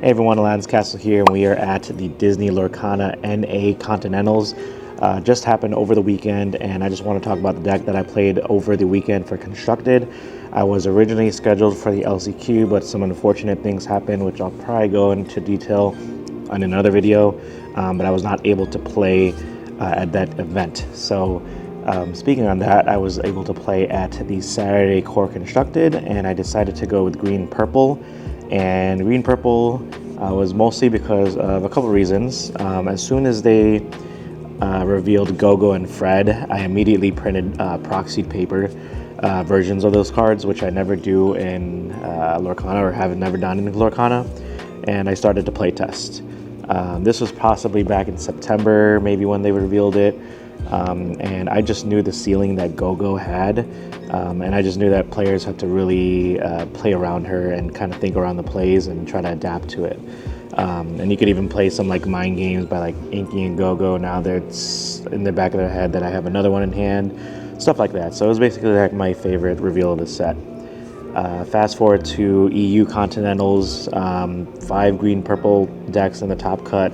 Hey everyone, Aladdin's Castle here, and we are at the Disney Lorcana NA Continentals. Just happened over the weekend, and I just want to talk about the deck that I played over the weekend for Constructed. I was originally scheduled for the LCQ, but some unfortunate things happened, which I'll probably go into detail on another video, but I was not able to play at that event. So speaking on that, I was able to play at the Saturday Core Constructed, and I decided to go with green-purple. And green-purple was mostly because of a couple reasons. As soon as they revealed Gogo and Fred, I immediately printed proxied paper versions of those cards, which I never do in Lorcana, or have never done in Lorcana, and I started to play test. This was possibly back in September, maybe when they revealed it. And I just knew the ceiling that Gogo had, and I just knew that players had to really play around her and kind of think around the plays and try to adapt to it. And you could even play some like mind games by like inking and Gogo. Now it's in the back of their head that I have another one in hand, stuff like that. So it was basically like my favorite reveal of the set. Fast forward to EU Continentals, 5 green-purple decks in the top cut.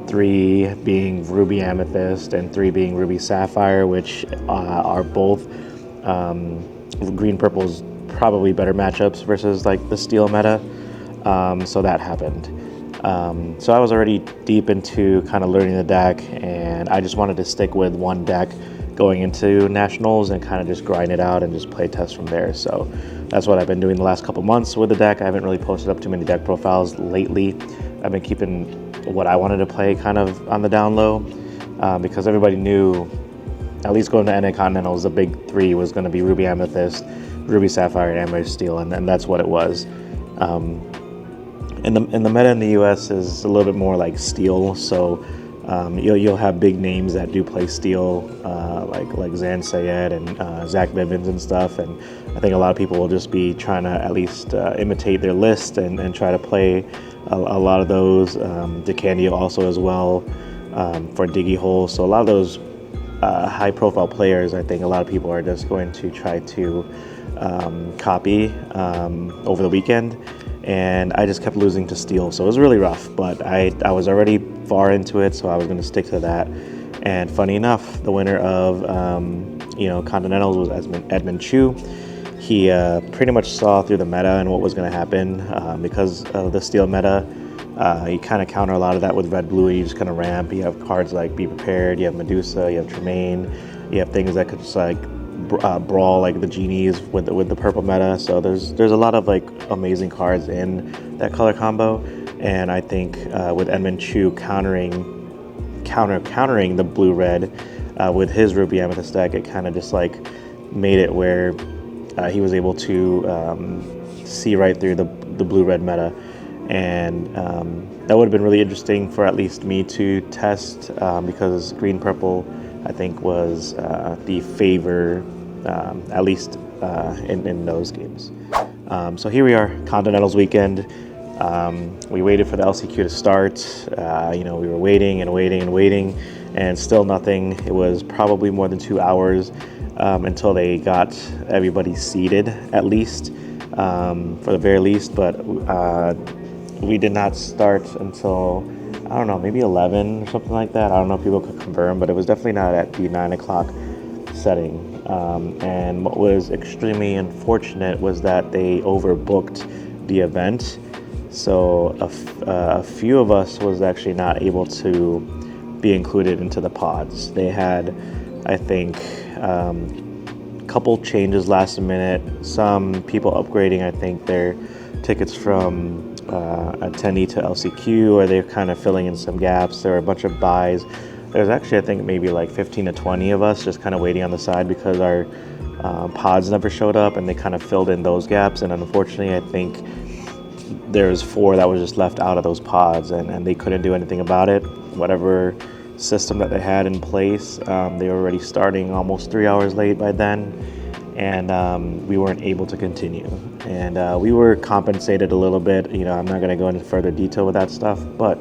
3 being Ruby Amethyst and 3 being Ruby Sapphire, which are both green-purple's probably better matchups versus like the steel meta. So that happened. So I was already deep into kind of learning the deck, and I just wanted to stick with one deck going into nationals and kind of just grind it out and just play test from there. So that's what I've been doing the last couple months with the deck. I haven't really posted up too many deck profiles lately. I've been keeping what I wanted to play kind of on the down low, because everybody knew, at least going to NA Continentals, the big 3 was going to be Ruby Amethyst, Ruby Sapphire, and Emerald Steel, and that's what it was. And the meta in the US is a little bit more like steel, so you'll have big names that do play steel, like Zan Sayed and Zach Bivens and stuff, and I think a lot of people will just be trying to at least imitate their list and try to play a lot of those. DeCandio also as well for Diggy Hole. So a lot of those high profile players, I think a lot of people are just going to try to copy over the weekend, and I just kept losing to steel, so it was really rough, but I was already far into it, so I was going to stick to that. And funny enough, the winner of Continentals was Edmund Chu. He pretty much saw through the meta and what was going to happen because of the steel meta. You kind of counter a lot of that with red-blue. You just kind of ramp. You have cards like Be Prepared, you have Medusa, you have Tremaine, you have things that could just like brawl like the genies with the purple meta. So there's a lot of like amazing cards in that color combo, and I think with Edmund Chu countering the blue-red with his Ruby Amethyst deck, it kind of just like made it where he was able to see right through the blue-red meta, and that would have been really interesting for at least me to test, because green-purple I think was the favor, at least in those games. So here we are, Continentals weekend. We waited for the LCQ to start. We were waiting and waiting and waiting, and still nothing. It was probably more than 2 hours until they got everybody seated, at least, for the very least. But we did not start until, I don't know, maybe 11 or something like that. I don't know if people could confirm, but it was definitely not at the 9 o'clock setting. And what was extremely unfortunate was that they overbooked the event. So a few of us was actually not able to be included into the pods. They had, I think, a couple changes last minute. Some people upgrading, I think, their tickets from attendee to LCQ, or they're kind of filling in some gaps. There were a bunch of buys. There's actually, I think, maybe like 15 to 20 of us just kind of waiting on the side because our pods never showed up, and they kind of filled in those gaps. And unfortunately, I think there's 4 that was just left out of those pods, and they couldn't do anything about it. Whatever system that they had in place, they were already starting almost 3 hours late by then, and we weren't able to continue. And we were compensated a little bit. I'm not going to go into further detail with that stuff, but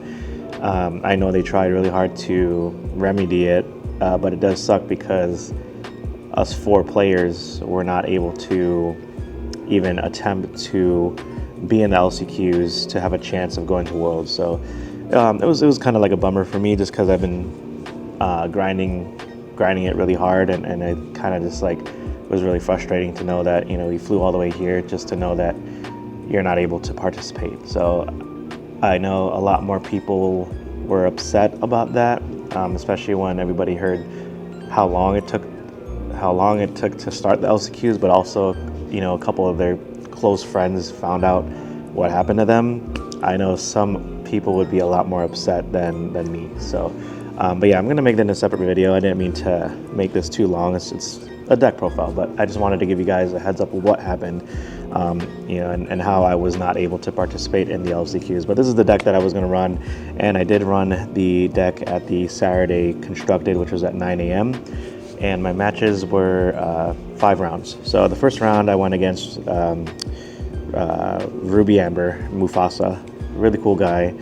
I know they tried really hard to remedy it, but it does suck because us 4 players were not able to even attempt to be in the LCQs to have a chance of going to Worlds. So it was kind of like a bummer for me, just because I've been grinding it really hard, and it kind of just like was really frustrating to know that, you know, we flew all the way here just to know that you're not able to participate. So I know a lot more people were upset about that, especially when everybody heard how long it took to start the LCQs, but also, you know, a couple of their close friends found out what happened to them. I know some people would be a lot more upset than me. So, but yeah, I'm gonna make that in a separate video. I didn't mean to make this too long. It's a deck profile, but I just wanted to give you guys a heads up of what happened, you know, and how I was not able to participate in the LCQs. But this is the deck that I was gonna run, and I did run the deck at the Saturday Constructed, which was at 9 a.m. And my matches were 5 rounds. So the first round I went against Ruby Amber, Mufasa, really cool guy.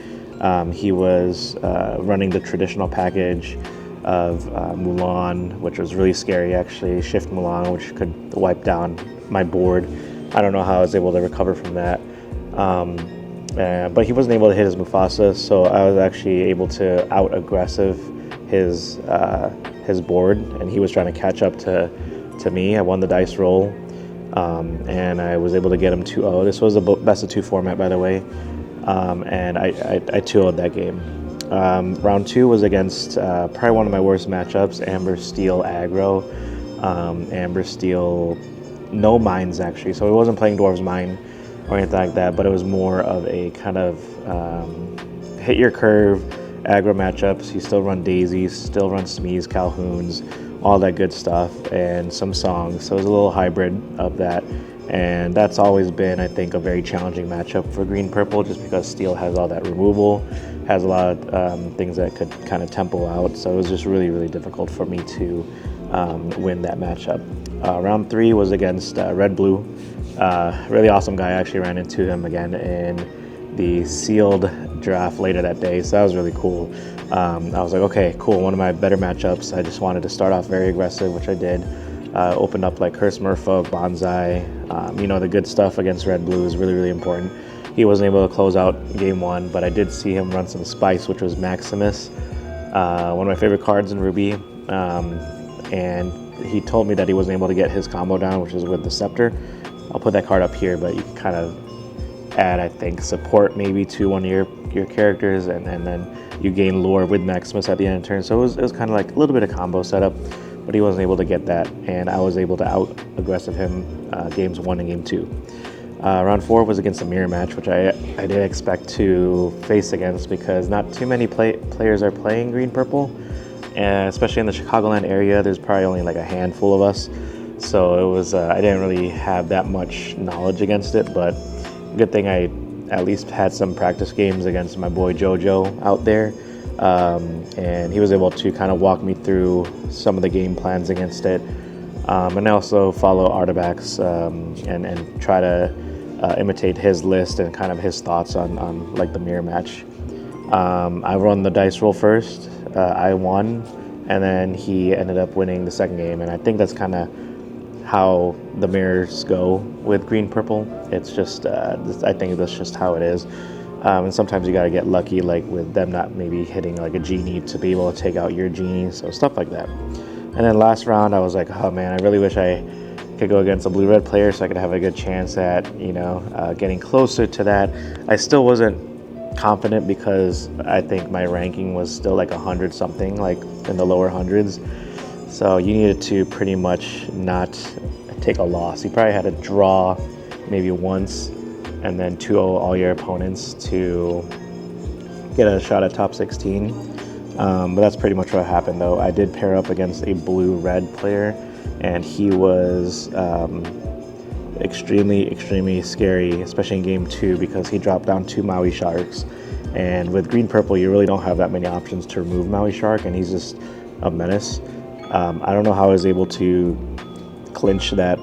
He was running the traditional package of Mulan, which was really scary actually, Shift Mulan, which could wipe down my board. I don't know how I was able to recover from that. But he wasn't able to hit his Mufasa, so I was actually able to out-aggressive his board, and he was trying to catch up to me. I won the dice roll, and I was able to get him 2-0. This was a best of 2 format, by the way, and I 2-0'd that game. Round 2 was against probably one of my worst matchups, Amber Steel Aggro. Amber Steel, no mines actually, so he wasn't playing Dwarves Mine or anything like that, but it was more of a kind of hit your curve aggro matchups. He still run daisies, still run Smees, Calhouns, all that good stuff, and some songs. So it was a little hybrid of that, and that's always been, I think, a very challenging matchup for green purple, just because Steel has all that removal, has a lot of things that could kind of tempo out. So it was just really, really difficult for me to win that matchup. Round 3 was against Red Blue. Really awesome guy. I actually ran into him again in the sealed draft later that day, so that was really cool. I was like, okay, cool, one of my better matchups. I just wanted to start off very aggressive, which I did. Opened up like Curse Merfolk, Bonsai, you know, the good stuff against Red Blue is really, really important. He wasn't able to close out game 1, but I did see him run some Spice, which was Maximus, one of my favorite cards in Ruby, and he told me that he wasn't able to get his combo down, which is with the Scepter. I'll put that card up here, but you can kind of add, I think, support maybe to one of your characters, and then you gain lore with Maximus at the end of the turn. So it was kind of like a little bit of combo setup, but he wasn't able to get that, and I was able to out-aggressive him games 1 and game 2. Round 4 was against a mirror match, which I didn't expect to face against, because not too many players are playing green-purple, and especially in the Chicagoland area, there's probably only like a handful of us. So it was, I didn't really have that much knowledge against it, but good thing I at least had some practice games against my boy Jojo out there, and he was able to kind of walk me through some of the game plans against it, and I also follow Artabax and try to imitate his list and kind of his thoughts on like the mirror match. I run the dice roll first, I won, and then he ended up winning the second game, and I think that's kind of how the mirrors go with green purple. It's just I think that's just how it is, and sometimes you got to get lucky, like with them not maybe hitting like a genie to be able to take out your genie, so stuff like that. And then last round I was like, oh man, I really wish I could go against a blue-red player so I could have a good chance at, you know, getting closer to that. I still wasn't confident because I think my ranking was still like 100 something, like in the lower hundreds. So you needed to pretty much not take a loss. You probably had to draw maybe once and then 2-0 all your opponents to get a shot at top 16. But that's pretty much what happened though. I did pair up against a blue-red player, and he was extremely scary, especially in game 2, because he dropped down 2 Maui Sharks. And with green purple, you really don't have that many options to remove Maui Shark, and he's just a menace. I don't know how I was able to clinch that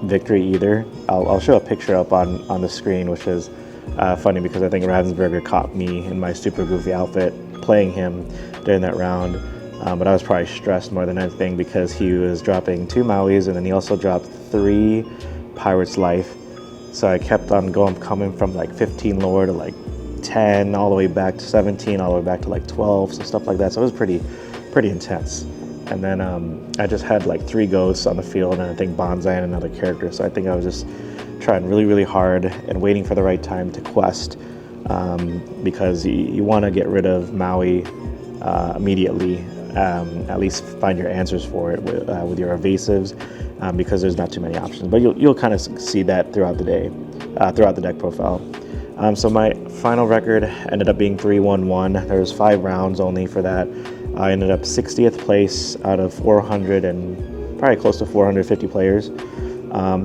victory either. I'll show a picture up on the screen, which is funny because I think Ravensburger caught me in my super goofy outfit playing him during that round. But I was probably stressed more than anything because he was dropping 2 Mauis, and then he also dropped 3 Pirate's Life. So I kept on coming from like 15 lore to like 10, all the way back to 17, all the way back to like 12, so stuff like that. So it was pretty intense. And then I just had like 3 ghosts on the field, and I think Bonsai and another character. So I think I was just trying really hard and waiting for the right time to quest, because you want to get rid of Maui immediately. At least find your answers for it with your evasives, because there's not too many options. But you'll kind of see that throughout the day, throughout the deck profile. So my final record ended up being 3-1-1. There was 5 rounds only for that. I ended up 60th place out of 400 and probably close to 450 players.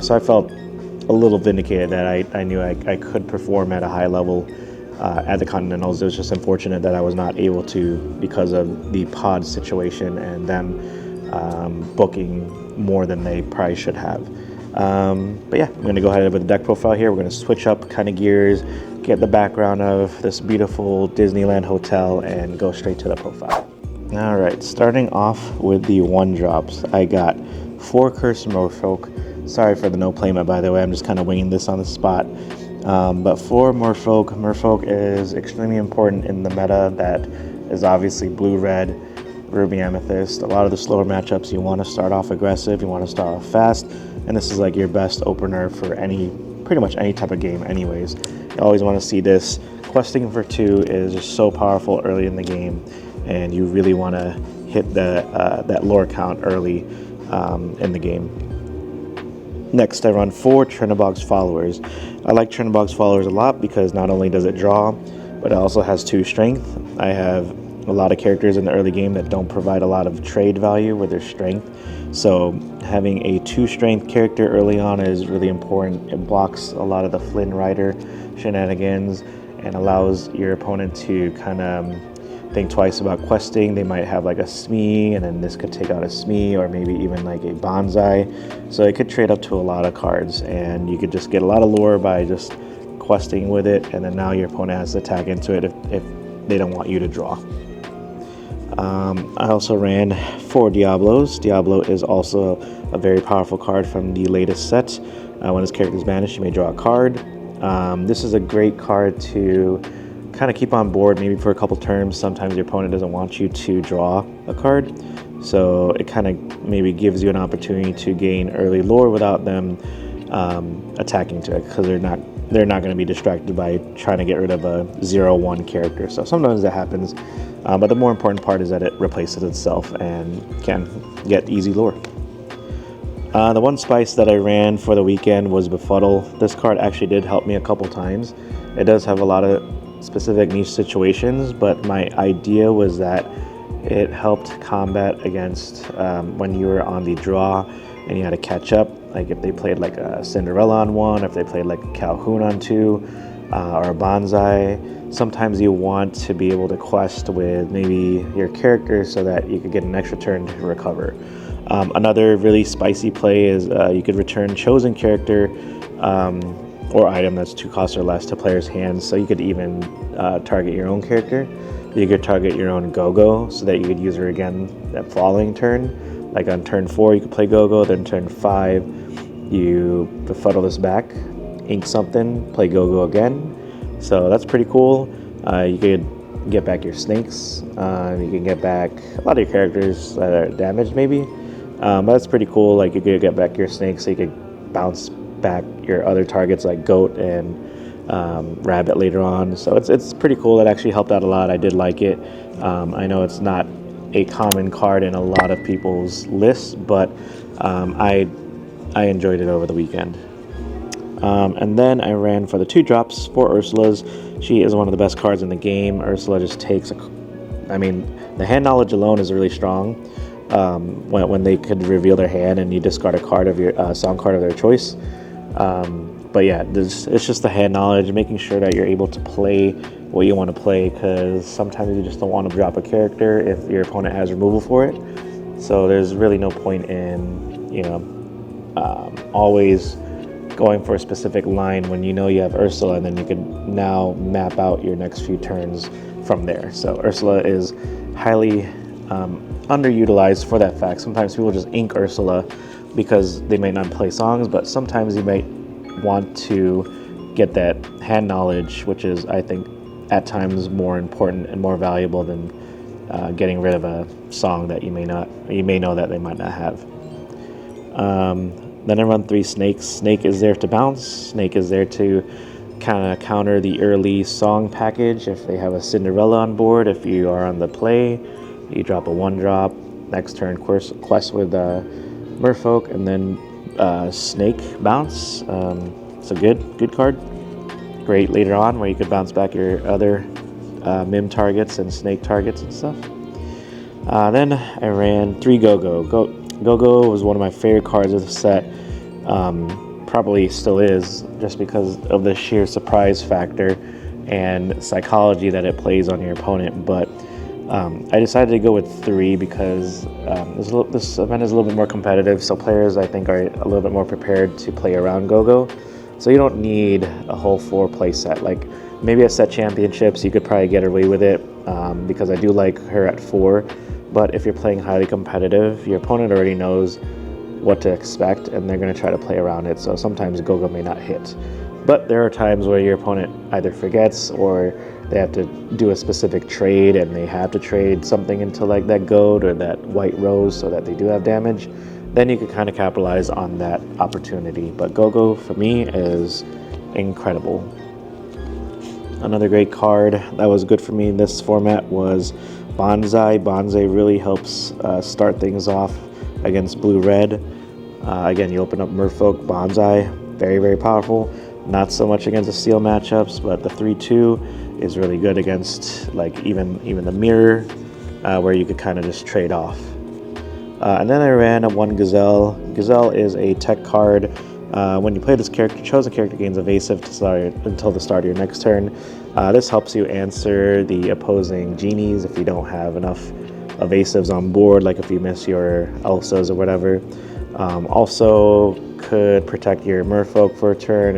So I felt a little vindicated that I knew I could perform at a high level at the Continentals. It was just unfortunate that I was not able to because of the pod situation and them booking more than they probably should have. But yeah, I'm going to go ahead with the deck profile here. We're going to switch up kind of gears, get the background of this beautiful Disneyland hotel, and go straight to the profile. All right, starting off with the 1-drops. I got 4 Cursed Merfolk. Sorry for the no playmat, by the way. I'm just kind of winging this on the spot. But 4 Merfolk. Merfolk is extremely important in the meta that is obviously blue-red, Ruby Amethyst. A lot of the slower matchups, you want to start off aggressive, you want to start off fast, and this is like your best opener for pretty much any type of game anyways. You always want to see this. Questing for 2 is just so powerful early in the game, and you really want to hit that lore count early in the game. Next, I run 4 Trinabog's Followers. I like Trinabog's Followers a lot because not only does it draw, but it also has 2 strength. I have a lot of characters in the early game that don't provide a lot of trade value with their strength. So having a 2 strength character early on is really important. It blocks a lot of the Flynn Rider shenanigans and allows your opponent to kind of think twice about questing. They might have like a Smee, and then this could take out a Smee, or maybe even like a Bonsai. So it could trade up to a lot of cards, and you could just get a lot of lore by just questing with it, and then now your opponent has to attack into it if they don't want you to draw. I also ran 4 Diablos. Diablo is also a very powerful card from the latest set. When this character is banished, you may draw a card. This is a great card to kind of keep on board maybe for a couple turns. Sometimes your opponent doesn't want you to draw a card, so it kind of maybe gives you an opportunity to gain early lore without them attacking to it, because they're not going to be distracted by trying to get rid of a 0-1 character. So sometimes that happens, but the more important part is that it replaces itself and can get easy lore. The 1 spice that I ran for the weekend was Befuddle. This card actually did help me a couple times. It does have a lot of specific niche situations, but my idea was that it helped combat against when you were on the draw and you had to catch up. Like if they played like a Cinderella on 1, if they played like a Calhoun on 2, or a Bonsai. Sometimes you want to be able to quest with maybe your character so that you could get an extra turn to recover. Another really spicy play is you could return chosen character or item that's 2 costs or less to player's hands. So you could even target your own character. You could target your own Go-Go so that you could use her again that following turn. Like on turn 4, you could play Go-Go, then turn 5, you befuddle this back, ink something, play Go-Go again. So that's pretty cool. You could get back your snakes. You can get back a lot of your characters that are damaged maybe. But that's pretty cool. Like you could get back your snakes, so you could bounce back your other targets like goat and rabbit later on. So it's pretty cool. It actually helped out a lot. I did like it. I know it's not a common card in a lot of people's lists, but I enjoyed it over the weekend. And then I ran for the 2 drops for Ursula's. She is one of the best cards in the game. Ursula just takes the hand knowledge alone is really strong. When they could reveal their hand and you discard a card of your song card of their choice. But yeah, it's just the hand knowledge, making sure that you're able to play what you want to play, because sometimes you just don't want to drop a character if your opponent has removal for it. So there's really no point in always going for a specific line when you know you have Ursula, and then you can now map out your next few turns from there. So Ursula is highly underutilized for that fact. Sometimes people just ink Ursula because they may not play songs, but sometimes you might want to get that hand knowledge, which is, I think, at times more important and more valuable than getting rid of a song that you may know that they might not have. Then I run 3 snakes. Snake is there to bounce. Snake is there to kind of counter the early song package. If they have a Cinderella on board, if you are on the play, you drop a 1-drop. Next turn, quest with Merfolk, and then Snake bounce. It's a good card. Great later on where you could bounce back your other Mim targets and Snake targets and stuff. Then I ran 3 Go-Go. Go-Go was one of my favorite cards of the set. Probably still is, just because of the sheer surprise factor and psychology that it plays on your opponent. But I decided to go with 3 because this event is a little bit more competitive, so players, I think, are a little bit more prepared to play around Go-Go. So you don't need a whole 4 play set. Like maybe at set championships, you could probably get away with it because I do like her at 4. But if you're playing highly competitive, your opponent already knows what to expect, and they're going to try to play around it. So sometimes Go-Go may not hit. But there are times where your opponent either forgets or they have to do a specific trade, and they have to trade something into like that goat or that white rose so that they do have damage. Then you could kind of capitalize on that opportunity. But Go-Go for me is incredible. Another great card that was good for me in this format was Bonsai. Bonsai really helps start things off against blue-red. Again, you open up Merfolk, Bonsai, very powerful. Not so much against the steel matchups, but the 3/2 is really good against like even the mirror, where you could kind of just trade off. And then I ran a 1 Gazelle. Gazelle is a tech card. When you play this character, chosen character gains evasive until the start of your next turn. This helps you answer the opposing genies if you don't have enough evasives on board, like if you miss your Elsas or whatever. Also could protect your Merfolk for a turn.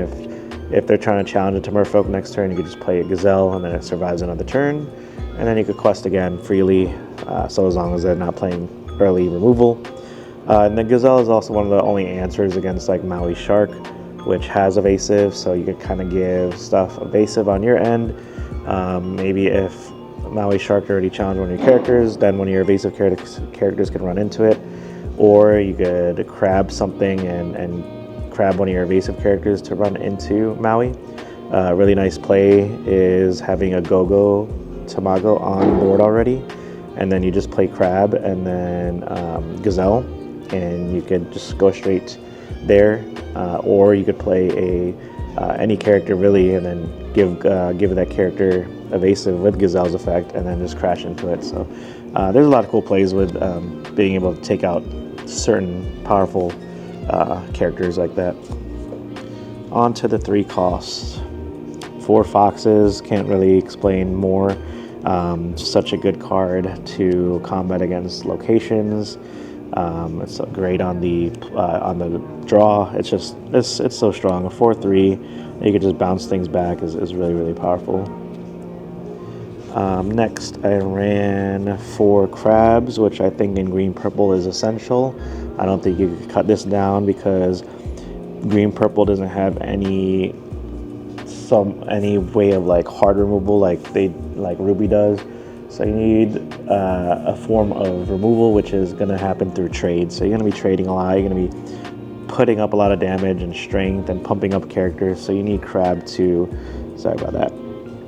If they're trying to challenge it to Merfolk next turn, you could just play a Gazelle and then it survives another turn. And then you could quest again freely, so as long as they're not playing early removal. And the Gazelle is also one of the only answers against like Maui Shark, which has evasive, so you could kind of give stuff evasive on your end. Maybe if Maui Shark already challenged one of your characters, then one of your evasive characters can run into it. Or you could crab something and crab one of your evasive characters to run into Maui. A really nice play is having a Go-Go Tamago on board already, and then you just play crab and then Gazelle, and you could just go straight there. Or you could play any character really, and then give that character evasive with Gazelle's effect, and then just crash into it. So there's a lot of cool plays with being able to take out certain powerful characters like that. On to the 3 costs. 4 Foxes, can't really explain more. Such a good card to combat against locations. It's great on the draw. It's so strong. A 4/3, you could just bounce things back is really powerful. Next, I ran 4 Crabs, which I think in green purple is essential. I don't think you could cut this down because green purple doesn't have any way of like hard removal like Ruby does. So you need a form of removal, which is going to happen through trade. So you're going to be trading a lot. You're going to be putting up a lot of damage and strength and pumping up characters. So you need Crab to,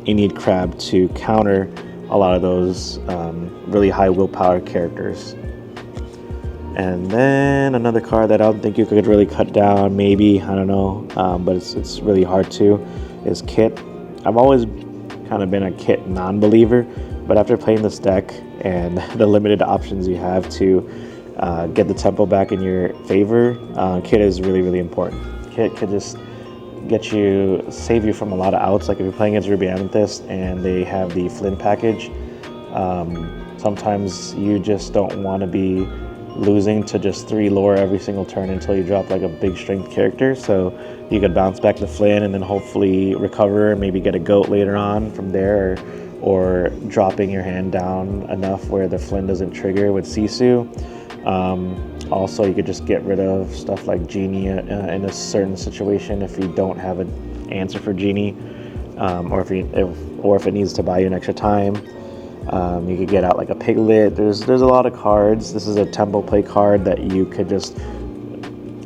you need Crab to counter a lot of those really high willpower characters. And then another card that I don't think you could really cut down, maybe, I don't know, but it's really hard to, is Kit. I've always kind of been a Kit non-believer, but after playing this deck and the limited options you have to get the tempo back in your favor, Kit is really important. Kit could just save you from a lot of outs. Like if you're playing against Ruby Amethyst and they have the Flynn package, sometimes you just don't want to be losing to just 3 lore every single turn until you drop like a big strength character. So you could bounce back to Flynn and then hopefully recover and maybe get a goat later on from there, or dropping your hand down enough where the Flynn doesn't trigger with Sisu. Also, you could just get rid of stuff like Genie in a certain situation if you don't have an answer for Genie, or if it needs to buy you an extra time. You could get out like a Piglet. There's a lot of cards. This is a tempo play card that you could just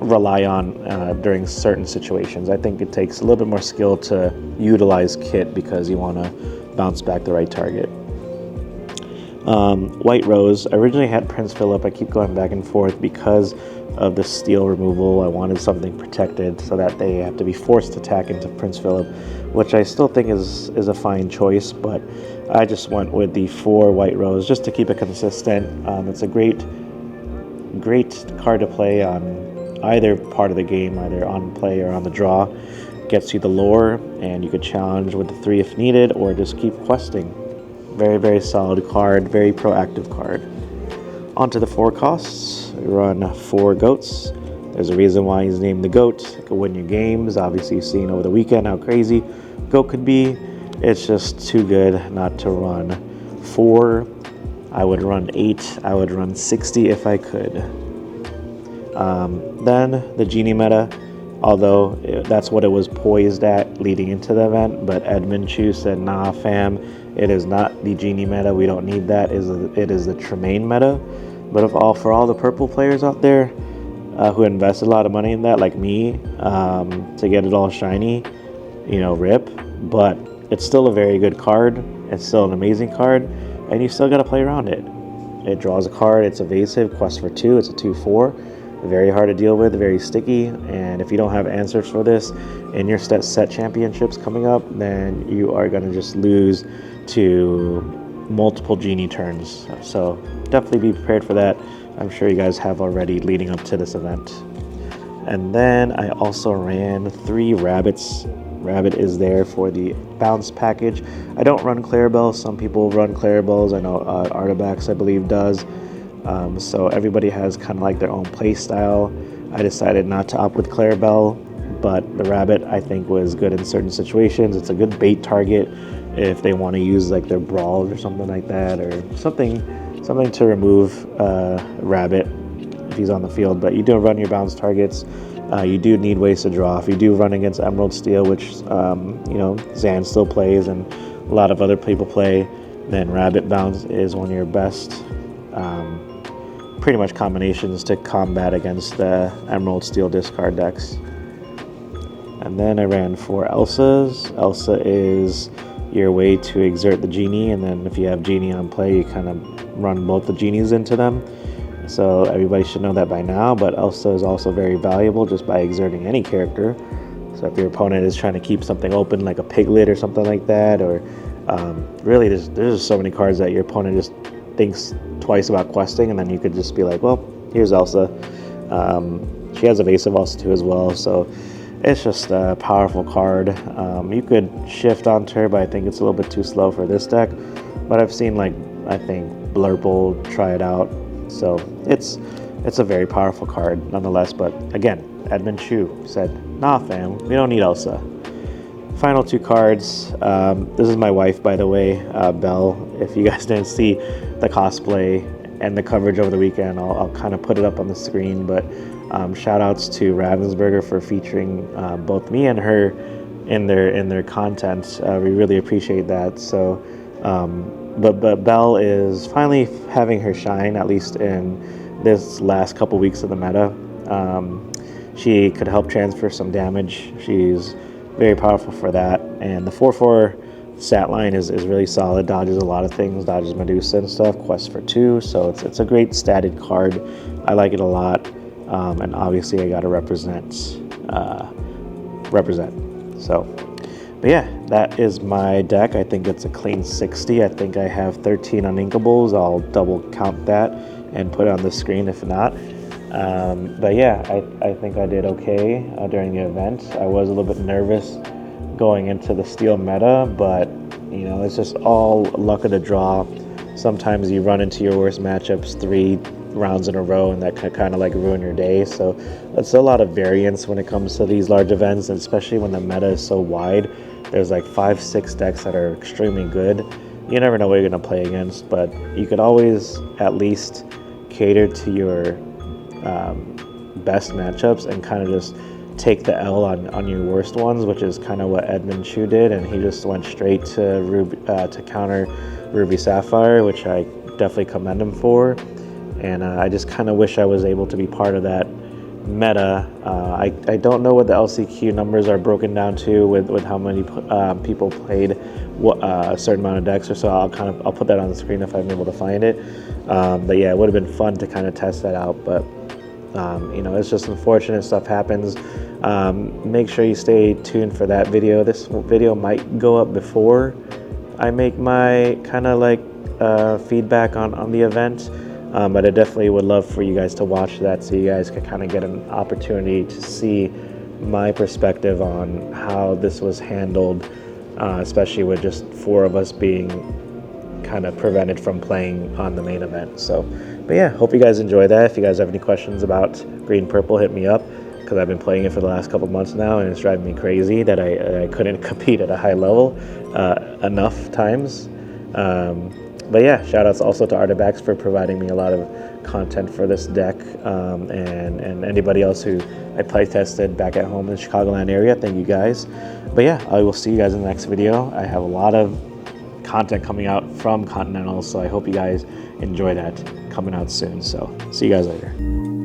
rely on during certain situations. I think it takes a little bit more skill to utilize Kit because you want to bounce back the right target. White Rose. I originally had Prince Philip. I keep going back and forth because of the steel removal. I wanted something protected so that they have to be forced to attack into Prince Philip, which I still think is a fine choice, but I just went with the 4 White Rose just to keep it consistent. It's a great card to play on either part of the game, either on play or on the draw. Gets you the lore, and you could challenge with the 3 if needed, or just keep questing. Very, very solid card, very proactive card. Onto the 4 costs. We run 4 goats. There's a reason why he's named the goat. It could win your games. Obviously, you've seen over the weekend how crazy goat could be. It's just too good not to run 4. I would run 8. I would run 60 if I could. Then the Genie meta, although that's what it was poised at leading into the event, but Edmund Chu said, nah fam, it is not the Genie meta. We don't need that. It is the Tremaine meta. But for all the purple players out there who invested a lot of money in that, like me, to get it all shiny, rip. But it's still a very good card. It's still an amazing card, and you still got to play around it. It draws a card. It's evasive. Quest for 2. It's a 2/4. Very hard to deal with. Very sticky. And if you don't have answers for this in your set championships coming up, then you are going to just lose to multiple Genie turns. So definitely be prepared for that. I'm sure you guys have already leading up to this event. And then I also ran 3 rabbits. Rabbit is there for the bounce package. I don't run Clarabelle. Some people run Clarabelles. I know Artabax, I believe, does. So everybody has kind of like their own play style. I decided not to opt with Clarabelle, but the rabbit I think was good in certain situations. It's a good bait target if they want to use like their brawls or something like that, or something to remove rabbit if he's on the field. But you do run your bounce targets. You do need ways to draw. If you do run against Emerald Steel, which Zan still plays and a lot of other people play, then rabbit bounce is one of your best pretty much combinations to combat against the Emerald Steel discard decks. And then I ran 4 Elsas. Elsa is your way to exert the Genie, and then if you have Genie on play, you kind of run both the Genies into them. So everybody should know that by now, but Elsa is also very valuable just by exerting any character. So if your opponent is trying to keep something open like a Piglet or something like that, or really there's just so many cards that your opponent just thinks twice about questing, and then you could just be like, well, here's Elsa. She has evasive also too as well, so it's just a powerful card. You could shift onto her, but I think it's a little bit too slow for this deck. But I've seen I think Blurple try it out, so it's a very powerful card nonetheless. But again, Edmund Chu said, nah fam, we don't need Elsa. Final 2 cards. This is my wife, by the way, Belle. If you guys didn't see the cosplay and the coverage over the weekend, I'll kind of put it up on the screen. But shout outs to Ravensburger for featuring both me and her in their content. We really appreciate that. So, but Belle is finally having her shine, at least in this last couple weeks of the meta. She could help transfer some damage. She's very powerful for that, and the 4/4 stat line is really solid. Dodges a lot of things, dodges Medusa and stuff. Quest for 2, so it's a great statted card. I like it a lot, and obviously I got to represent. So, but yeah, that is my deck. I think it's a clean 60. I think I have 13 uninkables. I'll double count that and put it on the screen if not. But yeah, I think I did okay during the event. I was a little bit nervous going into the steel meta, but it's just all luck of the draw. Sometimes you run into your worst matchups 3 rounds in a row, and that can kind of like ruin your day. So it's a lot of variance when it comes to these large events, and especially when the meta is so wide. There's like 5-6 decks that are extremely good. You never know what you're going to play against, but you could always at least cater to your best matchups and kind of just take the L on your worst ones, which is kind of what Edmund Chu did, and he just went straight to Ruby to counter Ruby Sapphire, which I definitely commend him for. And I just kind of wish I was able to be part of that meta. I don't know what the LCQ numbers are broken down to with how many people played a certain amount of decks or so. I'll put that on the screen if I'm able to find it. But yeah, it would have been fun to kind of test that out. But you know, it's just unfortunate stuff happens. Make sure you stay tuned for that video. This video might go up before I make my kind of like feedback on the event. But I definitely would love for you guys to watch that so you guys can kind of get an opportunity to see my perspective on how this was handled, especially with just 4 of us being kind of prevented from playing on the main event. So, but yeah, hope you guys enjoy that. If you guys have any questions about Green Purple, hit me up, because I've been playing it for the last couple months now, and it's driving me crazy that I couldn't compete at a high level enough times. But yeah, shoutouts also to Artabax for providing me a lot of content for this deck, and anybody else who I play tested back at home in the Chicagoland area. Thank you guys. But yeah, I will see you guys in the next video. I have a lot of content coming out from Continentals, so I hope you guys enjoy that coming out soon. So see you guys later.